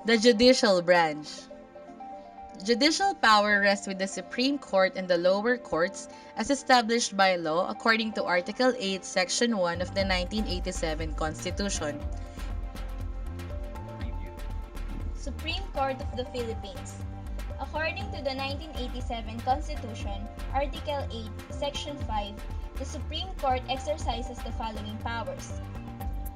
The Judicial Branch. Judicial power rests with the Supreme Court and the lower courts as established by law according to Article 8, Section 1 of the 1987 Constitution. Supreme Court of the Philippines. According to the 1987 Constitution, Article 8, Section 5, the Supreme Court exercises the following powers.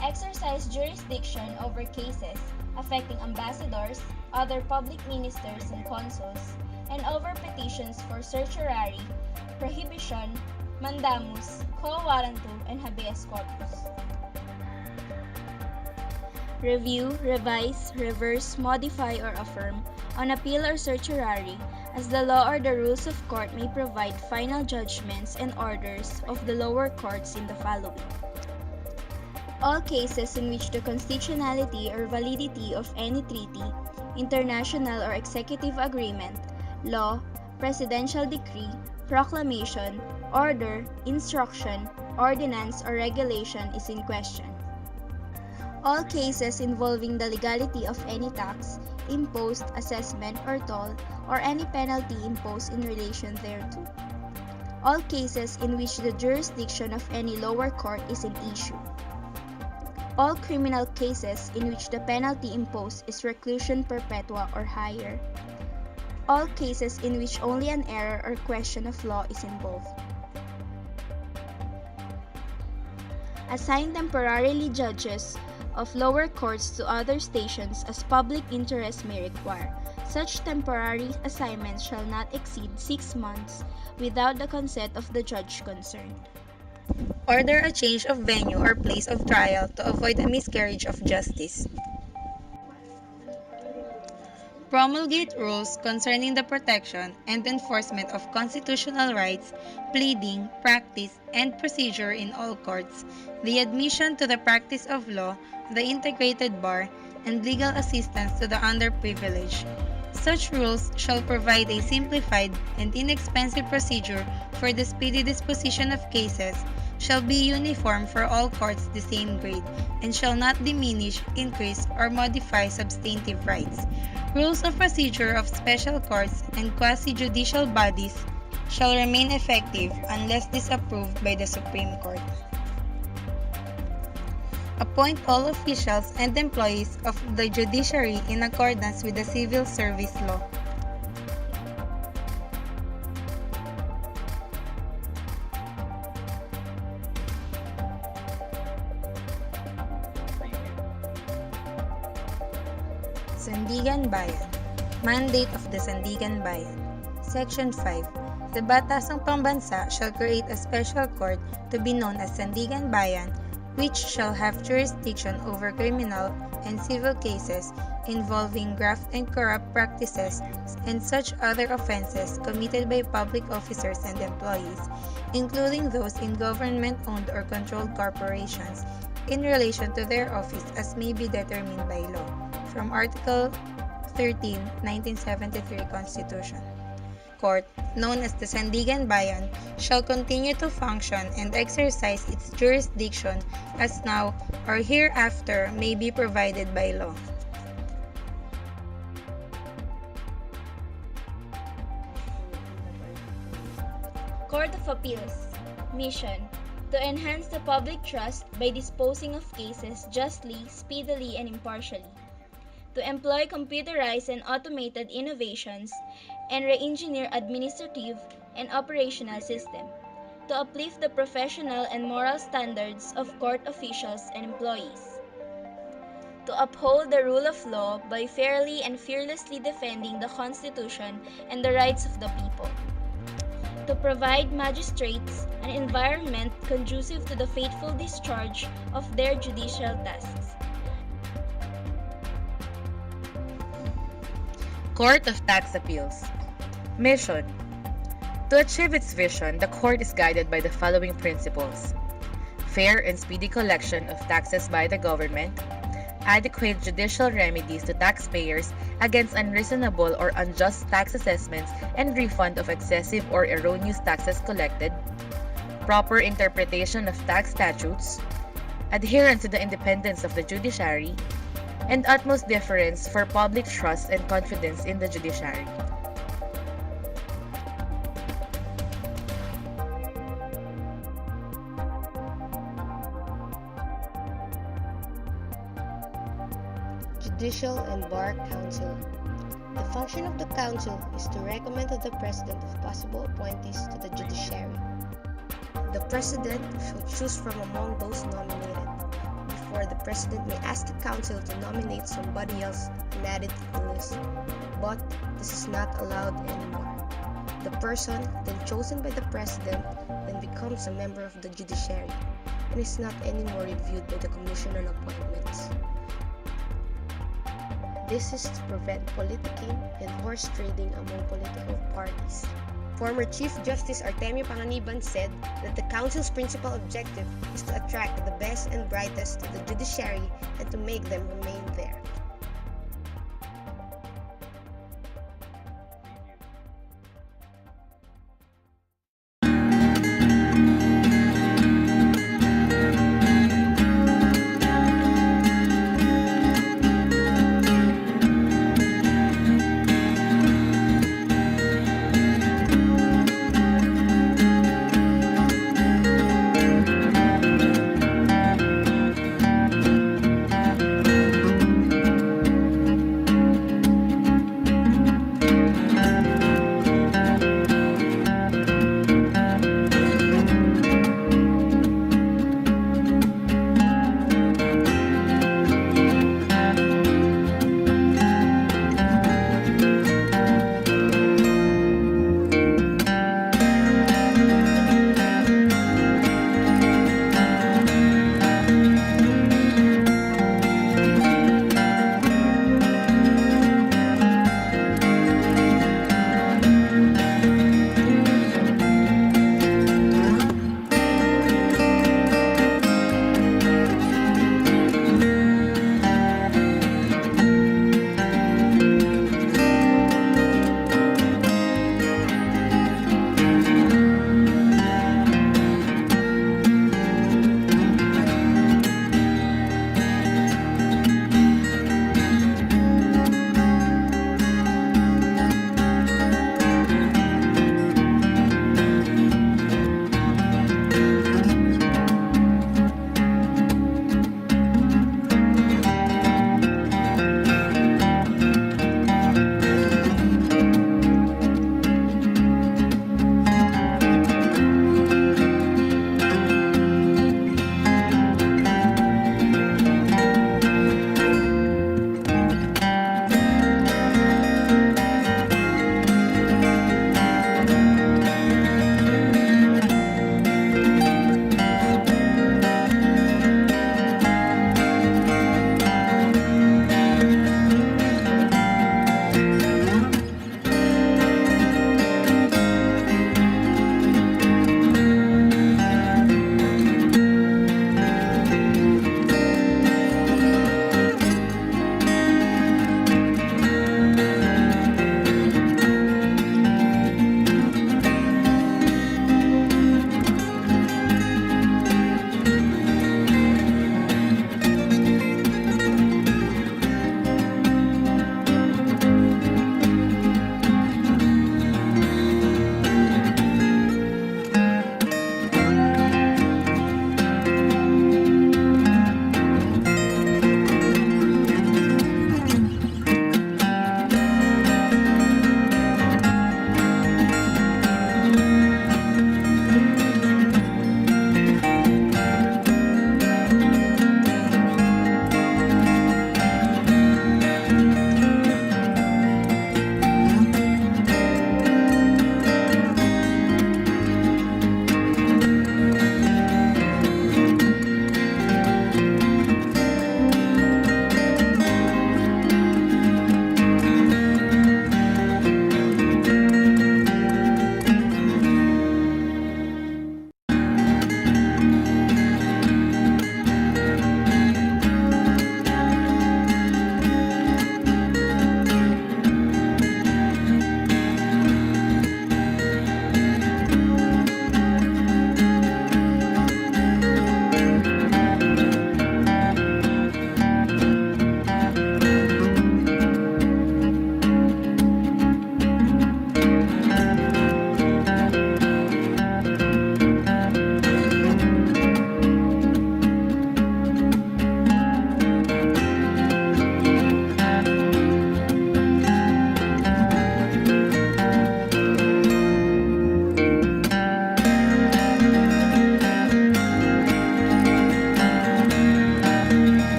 Exercise jurisdiction over cases affecting ambassadors, other public ministers and consuls, and over petitions for certiorari, prohibition, mandamus, quo warranto, and habeas corpus. Review, revise, reverse, modify, or affirm, on appeal or certiorari, as the law or the rules of court may provide final judgments and orders of the lower courts in the following. All cases in which the constitutionality or validity of any treaty, international or executive agreement, law, presidential decree, proclamation, order, instruction, ordinance, or regulation is in question. All cases involving the legality of any tax, imposed, assessment, or toll, or any penalty imposed in relation thereto. All cases in which the jurisdiction of any lower court is in issue. All criminal cases in which the penalty imposed is reclusion perpetua or higher. All cases in which only an error or question of law is involved. Assign temporarily judges of lower courts to other stations as public interest may require. Such temporary assignments shall not exceed 6 months without the consent of the judge concerned. Order a change of venue or place of trial to avoid a miscarriage of justice. Promulgate rules concerning the protection and enforcement of constitutional rights, pleading, practice, and procedure in all courts, the admission to the practice of law, the integrated bar, and legal assistance to the underprivileged. Such rules shall provide a simplified and inexpensive procedure for the speedy disposition of cases, shall be uniform for all courts the same grade, and shall not diminish, increase, or modify substantive rights. Rules of procedure of special courts and quasi-judicial bodies shall remain effective unless disapproved by the Supreme Court. Appoint all officials and employees of the judiciary in accordance with the Civil Service Law. Sandigan Bayan. Mandate of the Sandigan Bayan. Section 5. The Batasang Pambansa shall create a special court to be known as Sandigan Bayan, which shall have jurisdiction over criminal and civil cases involving graft and corrupt practices and such other offenses committed by public officers and employees, including those in government-owned or controlled corporations, in relation to their office as may be determined by law. From Article 13, 1973 Constitution. Court, known as the Sandigan Bayan, shall continue to function and exercise its jurisdiction as now or hereafter may be provided by law. Court of Appeals. Mission: to enhance the public trust by disposing of cases justly, speedily, and impartially. To employ computerized and automated innovations and re-engineer administrative and operational system. To uplift the professional and moral standards of court officials and employees. To uphold the rule of law by fairly and fearlessly defending the Constitution and the rights of the people. To provide magistrates an environment conducive to the faithful discharge of their judicial tasks. Court of Tax Appeals. Mission: to achieve its vision, the court is guided by the following principles: fair and speedy collection of taxes by the government, adequate judicial remedies to taxpayers against unreasonable or unjust tax assessments and refund of excessive or erroneous taxes collected, proper interpretation of tax statutes, adherence to the independence of the judiciary, and utmost deference for public trust and confidence in the judiciary. Judicial and Bar Council. The function of the Council is to recommend to the President of possible appointees to the judiciary. The President shall choose from among those nominated. Before the President may ask the Council to nominate somebody else and add it to the list. But this is not allowed anymore. The person then chosen by the President then becomes a member of the judiciary and is not anymore reviewed by the Commission on Appointments. This is to prevent politicking and horse trading among political parties. Former Chief Justice Artemio Panganiban said that the Council's principal objective is to attract the best and brightest to the judiciary and to make them remain there.